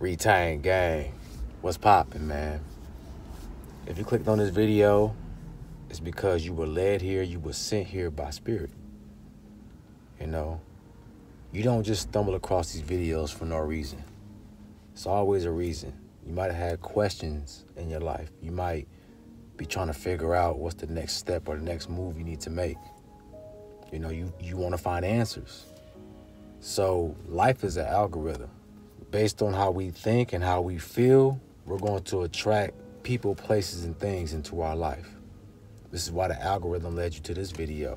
Retain gang, what's poppin', man? If you clicked on this video, it's because you were led here, you were sent here by spirit. You know, you don't just stumble across these videos for no reason. It's always a reason. You might have had questions in your life. You might be trying to figure out what's the next step or the next move you need to make. You know, you want to find answers. So life is an algorithm. Based on how we think and how we feel, we're going to attract people, places, and things into our life. This is why the algorithm led you to this video.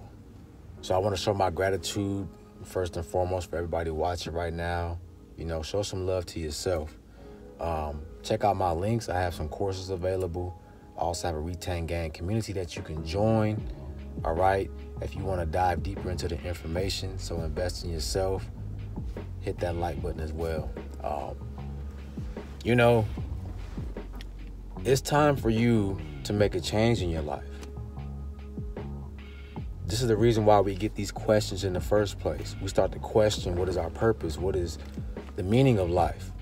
So I want to show my gratitude first and foremost for everybody watching right now. You know, show some love to yourself. Check out my links. I have some courses available. I also have a Retain Gang community that you can join. All right. If you want to dive deeper into the information, so invest in yourself, hit that like button as well. You know, it's time for you to make a change in your life. This is the reason why we get these questions in the first place. We start to question, what is our purpose? What is the meaning of life?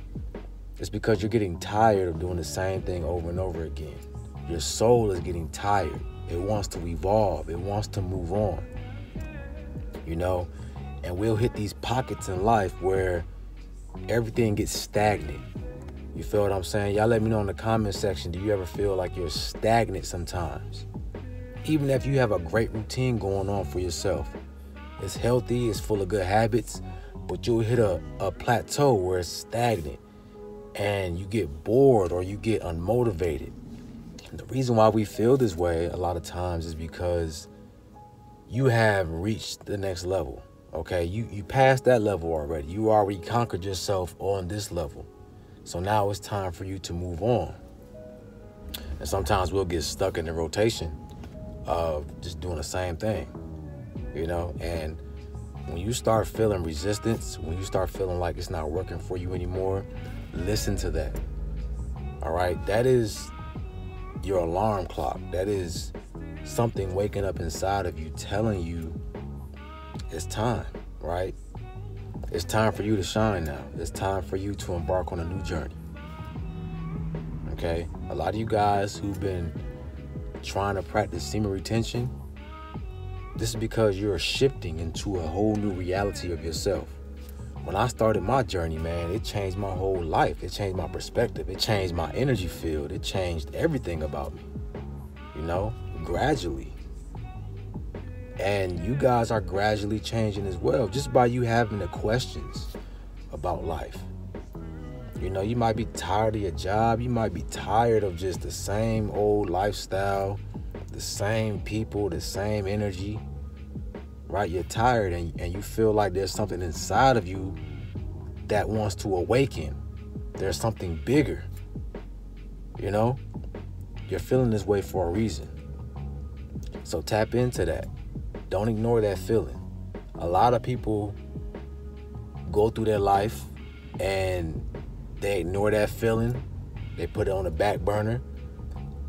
It's because you're getting tired of doing the same thing over and over again. Your soul is getting tired. It wants to evolve. It wants to move on. You know, and we'll hit these pockets in life where everything gets stagnant. You feel what I'm saying? Y'all let me know in the comment section, do you ever feel like you're stagnant sometimes? Even if you have a great routine going on for yourself. It's healthy, it's full of good habits, but you'll hit a plateau where it's stagnant and you get bored or you get unmotivated. And the reason why we feel this way a lot of times is because you have reached the next level. Okay, you passed that level already. You already conquered yourself on this level. So now it's time for you to move on. And sometimes we'll get stuck in the rotation of just doing the same thing, you know? And when you start feeling resistance, when you start feeling like it's not working for you anymore, listen to that. All right, that is your alarm clock. That is something waking up inside of you telling you it's time, right? It's time for you to shine now. It's time for you to embark on a new journey. Okay? A lot of you guys who've been trying to practice semen retention, this is because you're shifting into a whole new reality of yourself. When I started my journey, man, it changed my whole life. It changed my perspective. It changed my energy field. It changed everything about me, you know, gradually. And you guys are gradually changing as well, just by you having the questions about life. You know, you might be tired of your job. You might be tired of just the same old lifestyle, the same people, the same energy, right? You're tired and you feel like there's something inside of you that wants to awaken. There's something bigger, you know? You're feeling this way for a reason. So tap into that. Don't ignore that feeling. A lot of people go through their life and they ignore that feeling. They put it on the back burner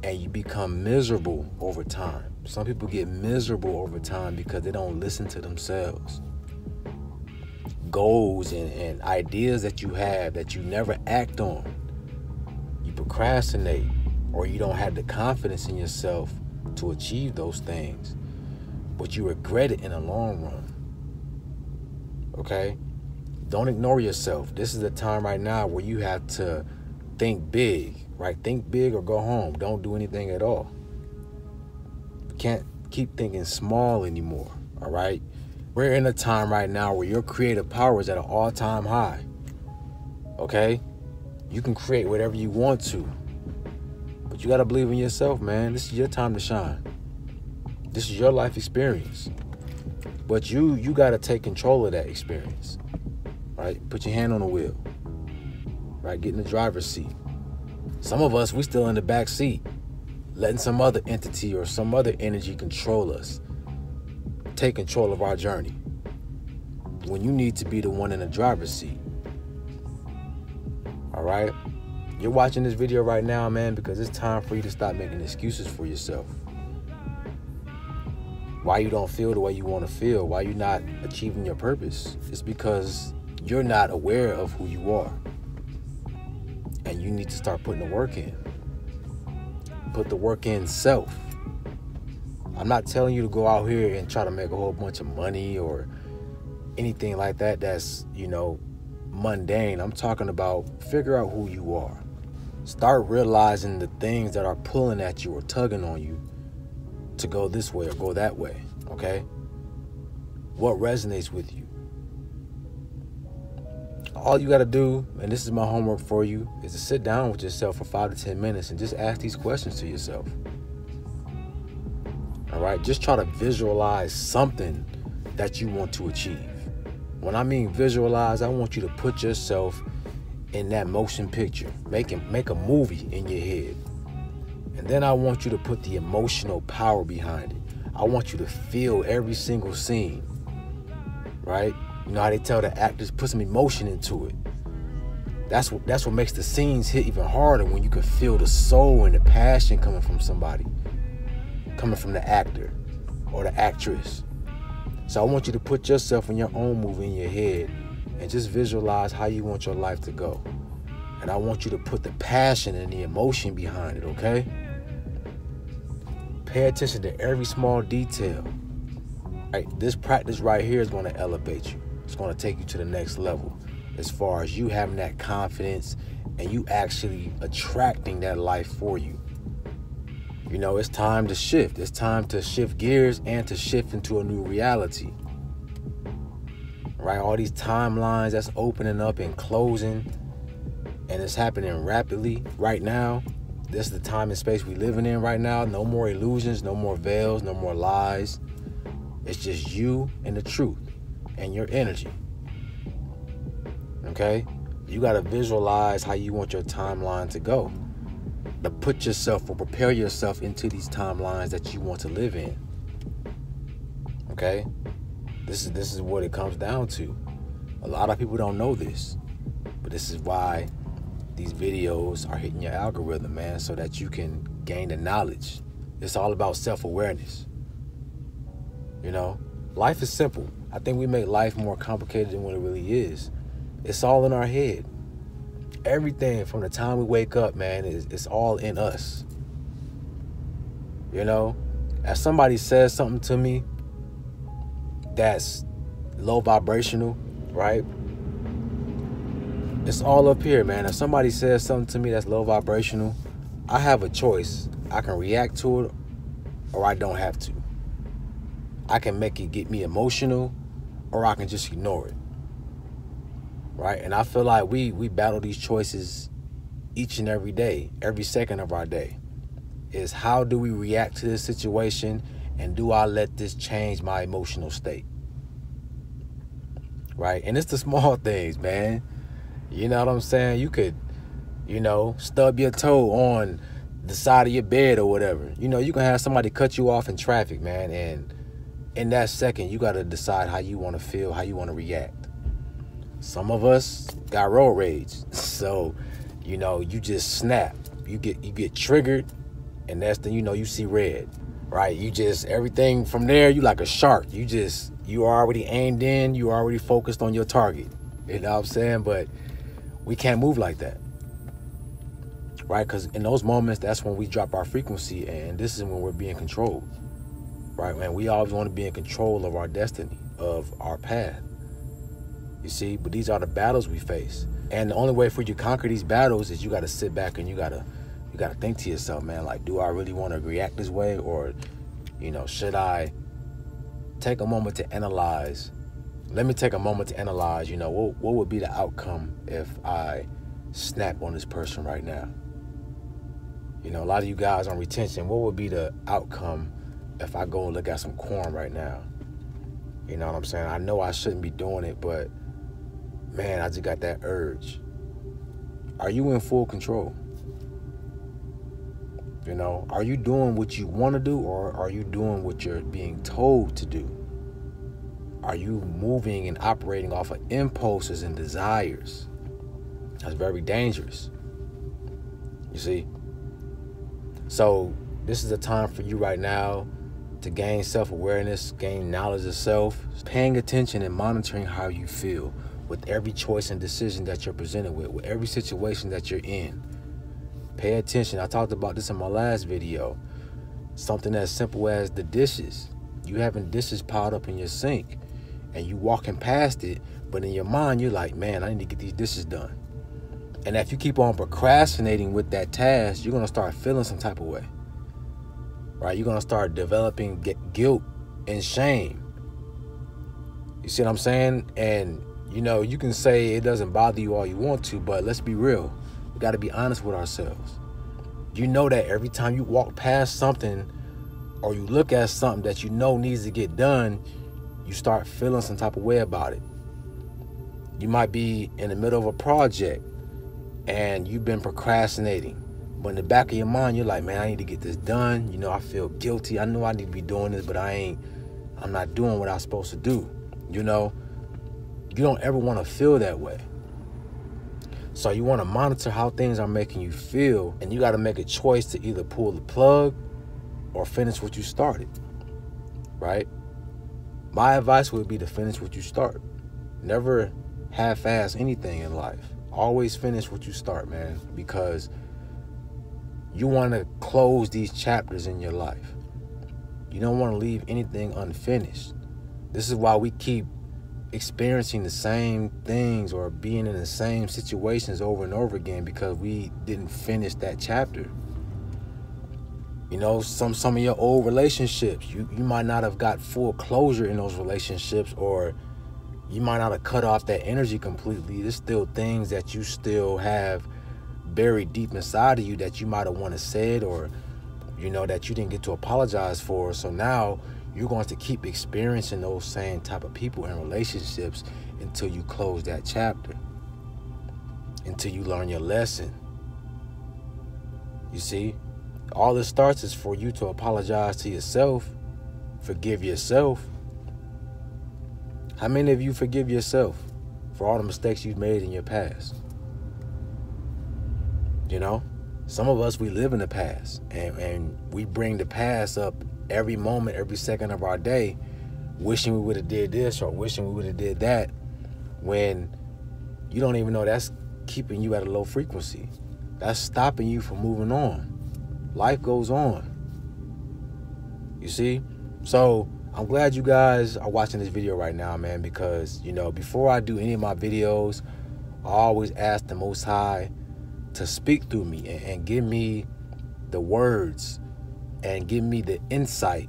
and you become miserable over time. Some people get miserable over time because they don't listen to themselves. Goals and ideas that you have that you never act on. You procrastinate or you don't have the confidence in yourself to achieve those things. But you regret it in the long run. Okay? Don't ignore yourself. This is the time right now where you have to think big, right? Think big or go home. Don't do anything at all. You can't keep thinking small anymore, all right? We're in a time right now where your creative power is at an all-time high, okay? You can create whatever you want to, but you got to believe in yourself, man. This is your time to shine. This is your life experience. But you got to take control of that experience, right? Put your hand on the wheel, right? Get in the driver's seat. Some of us, we still in the back seat, letting some other entity or some other energy control us, take control of our journey, when you need to be the one in the driver's seat. All right? You're watching this video right now, man, because it's time for you to stop making excuses for yourself. Why you don't feel the way you want to feel, why you're not achieving your purpose, it's because you're not aware of who you are. And you need to start putting the work in. Put the work in self. I'm not telling you to go out here and try to make a whole bunch of money or anything like that that's, mundane. I'm talking about figure out who you are. Start realizing the things that are pulling at you or tugging on you to go this way or go that way, okay? What resonates with you? All you got to do, and this is my homework for you, is to sit down with yourself for 5 to 10 minutes and just ask these questions to yourself. All right? Just try to visualize something that you want to achieve. When I mean visualize, I want you to put yourself in that motion picture. Make a movie in your head. And then I want you to put the emotional power behind it. I want you to feel every single scene. Right? You know how they tell the actors, put some emotion into it. That's what makes the scenes hit even harder, when you can feel the soul and the passion coming from somebody, coming from the actor or the actress. So I want you to put yourself in your own movie in your head and just visualize how you want your life to go. And I want you to put the passion and the emotion behind it, okay? Pay attention to every small detail. Right? This practice right here is going to elevate you. It's going to take you to the next level as far as you having that confidence and you actually attracting that life for you. It's time to shift. It's time to shift gears and to shift into a new reality. Right? All these timelines that's opening up and closing, and it's happening rapidly right now. This is the time and space we're living in right now. No more illusions, no more veils, no more lies. It's just you and the truth and your energy. Okay? You got to visualize how you want your timeline to go. To put yourself or prepare yourself into these timelines that you want to live in. Okay? This is what it comes down to. A lot of people don't know this, but this is why these videos are hitting your algorithm, man, so that you can gain the knowledge. It's all about self-awareness. Life is simple. I think we make life more complicated than what it really is. It's all in our head. Everything from the time we wake up, man, it's all in us. As somebody says something to me that's low vibrational, right? It's all up here, man. If somebody says something to me that's low vibrational, I have a choice. I can react to it or I don't have to. I can make it get me emotional or I can just ignore it. Right? And I feel like we battle these choices each and every day, every second of our day. Is how do we react to this situation, and do I let this change my emotional state? Right? And it's the small things, man. You know what I'm saying? You could, stub your toe on the side of your bed or whatever. You can have somebody cut you off in traffic, man, and in that second, you got to decide how you want to feel, how you want to react. Some of us got road rage. So, you just snap. You get triggered, and that's the, you see red, right? You just, everything from there, you like a shark. You already aimed in, you already focused on your target. You know what I'm saying? But we can't move like that, right? Because in those moments, that's when we drop our frequency, and this is when we're being controlled, right? Man, we always want to be in control of our destiny, of our path. You see, but these are the battles we face. And the only way for you to conquer these battles is you got to sit back and you got to think to yourself, man, like, do I really want to react this way? Or, should I take a moment to analyze? Let me take a moment to analyze, what would be the outcome if I snap on this person right now? A lot of you guys on retention, what would be the outcome if I go and look at some corn right now? You know what I'm saying? I know I shouldn't be doing it, but man, I just got that urge. Are you in full control? Are you doing what you want to do, or are you doing what you're being told to do? Are you moving and operating off of impulses and desires? That's very dangerous. You see? So this is a time for you right now to gain self-awareness, gain knowledge of self, paying attention and monitoring how you feel. with every choice and decision that you're presented with every situation that you're in. Pay attention. I talked about this in my last video. Something as simple as the dishes. You having dishes piled up in your sink and you walking past it, but in your mind you're like, man, I need to get these dishes done. And if you keep on procrastinating with that task, you're going to start feeling some type of way. Right? You're going to start developing guilt and shame. You see what I'm saying? And, you know, you can say it doesn't bother you all you want to, but let's be real. We got to be honest with ourselves. You know that every time you walk past something or you look at something that you know needs to get done, you start feeling some type of way about it. You might be in the middle of a project and you've been procrastinating. But in the back of your mind, you're like, man, I need to get this done. You know, I feel guilty. I know I need to be doing this, but I'm not doing what I'm supposed to do. You know, you don't ever want to feel that way. So you want to monitor how things are making you feel, and you got to make a choice to either pull the plug or finish what you started, right? My advice would be to finish what you start. Never half-ass anything in life. Always finish what you start, man, because you want to close these chapters in your life. You don't want to leave anything unfinished. This is why we keep experiencing the same things or being in the same situations over and over again, because we didn't finish that chapter. You know, some of your old relationships, you might not have got full closure in those relationships, or you might not have cut off that energy completely. There's still things that you still have buried deep inside of you that you might have wanted said, or, you know, that you didn't get to apologize for. So now you're going to keep experiencing those same type of people and relationships until you close that chapter, until you learn your lesson. You see, all it starts is for you to apologize to yourself, forgive yourself. How many of you forgive yourself for all the mistakes you've made in your past? You know, some of us, we live in the past, and we bring the past up every moment, every second of our day, wishing we would have did this or wishing we would have did that, when you don't even know that's keeping you at a low frequency. That's stopping you from moving on. Life goes on. You see? So I'm glad you guys are watching this video right now, man, because, you know, before I do any of my videos, I always ask the Most High to speak through me and give me the words and give me the insight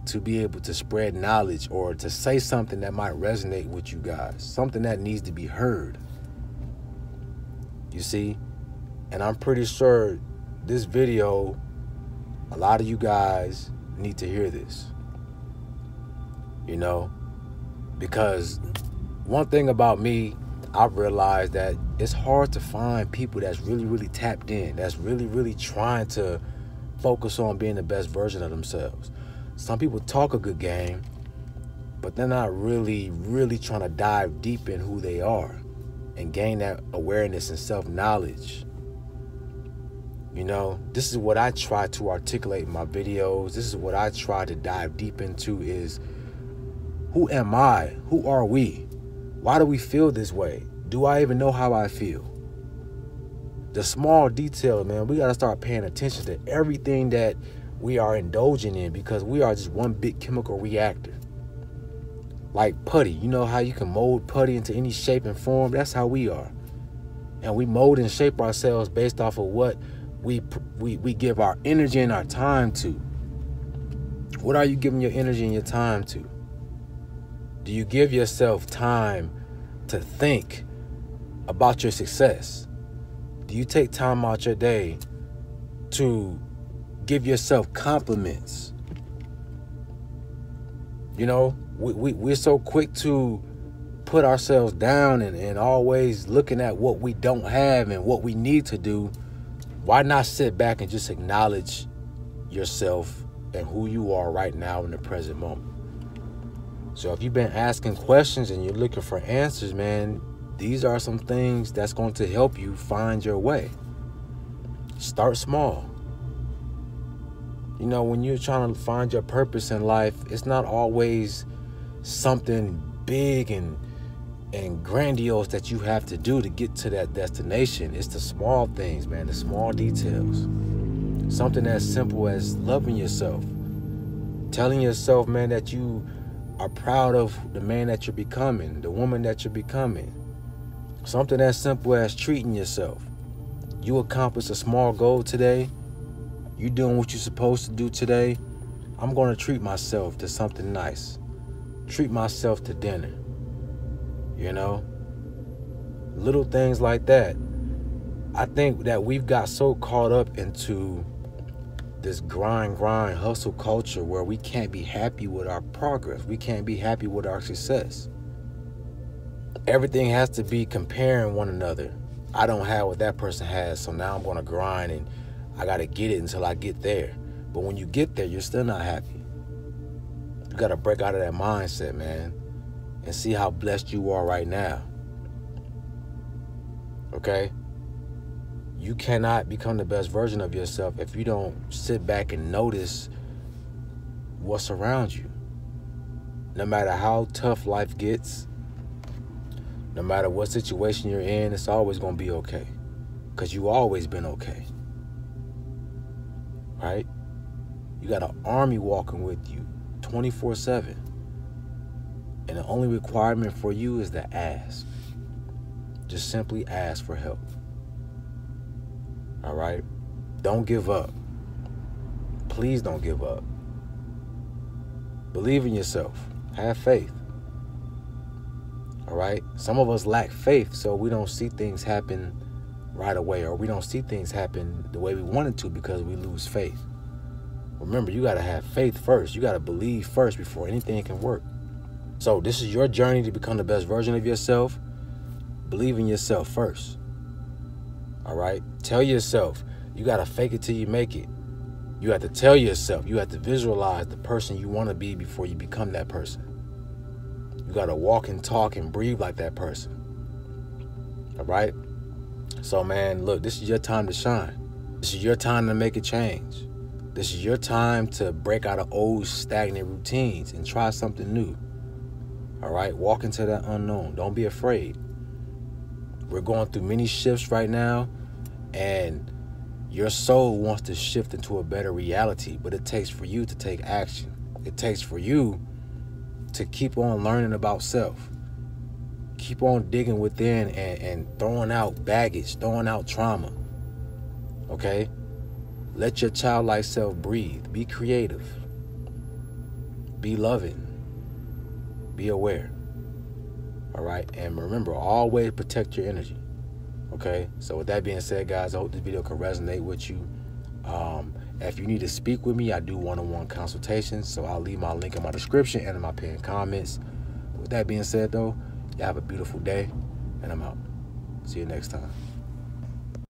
to be able to spread knowledge or to say something that might resonate with you guys, something that needs to be heard. You see? And I'm pretty sure this video, a lot of you guys need to hear this. You know? Because one thing about me, I've realized that it's hard to find people that's really, really tapped in, that's really, really trying to focus on being the best version of themselves. Some people talk a good game, but they're not really, really trying to dive deep in who they are and gain that awareness and self-knowledge. You know, this is what I try to articulate in my videos. This is what I try to dive deep into is, who am I? Who are we? Why do we feel this way? Do I even know how I feel? The small details, man, we got to start paying attention to everything that we are indulging in, because we are just one big chemical reactor. Like putty. You know how you can mold putty into any shape and form? That's how we are. And we mold and shape ourselves based off of what we give our energy and our time to. What are you giving your energy and your time to? Do you give yourself time to think about your success? Do you take time out your day to give yourself compliments? You know, we're so quick to put ourselves down and always looking at what we don't have and what we need to do. Why not sit back and just acknowledge yourself and who you are right now in the present moment? So if you've been asking questions and you're looking for answers, man, these are some things that's going to help you find your way. Start small. You know, when you're trying to find your purpose in life, it's not always something big and and grandiose that you have to do to get to that destination. It's the small things, man, the small details. Something as simple as loving yourself. Telling yourself, man, that you are proud of the man that you're becoming, the woman that you're becoming. Something as simple as treating yourself. You accomplished a small goal today. You doing what you're supposed to do today. I'm going to treat myself to something nice. Treat myself to dinner. You know? Little things like that. I think that we've got so caught up into this grind, hustle culture where we can't be happy with our progress. We can't be happy with our success. Everything has to be comparing one another. I don't have what that person has, so now I'm going to grind and I got to get it until I get there. But when you get there, you're still not happy. You got to break out of that mindset, man, and see how blessed you are right now. Okay? You cannot become the best version of yourself if you don't sit back and notice what's around you. No matter how tough life gets, no matter what situation you're in, it's always going to be okay. Because you've always been okay. Right? You got an army walking with you 24/7. And the only requirement for you is to ask. Just simply ask for help. All right? Don't give up. Please don't give up. Believe in yourself. Have faith. All right? Some of us lack faith, so we don't see things happen right away, or we don't see things happen the way we want it to because we lose faith. Remember, you got to have faith first. You got to believe first before anything can work. So this is your journey to become the best version of yourself. Believe in yourself first. All right? Tell yourself, you got to fake it till you make it. You have to tell yourself, you have to visualize the person you want to be before you become that person. You got to walk and talk and breathe like that person. All right? So, man, look, this is your time to shine. This is your time to make a change. This is your time to break out of old stagnant routines and try something new. All right? Walk into that unknown. Don't be afraid. We're going through many shifts right now, and your soul wants to shift into a better reality, but it takes for you to take action. It takes for you to keep on learning about self. Keep on digging within and throwing out baggage, throwing out trauma. Okay? Let your childlike self breathe. Be creative. Be loving. Be aware. All right? And remember, always protect your energy. Okay? So with that being said, guys, I hope this video can resonate with you. If you need to speak with me, I do one-on-one consultations. So I'll leave my link in my description and in my pinned comments. With that being said, though, you have a beautiful day, and I'm out. See you next time.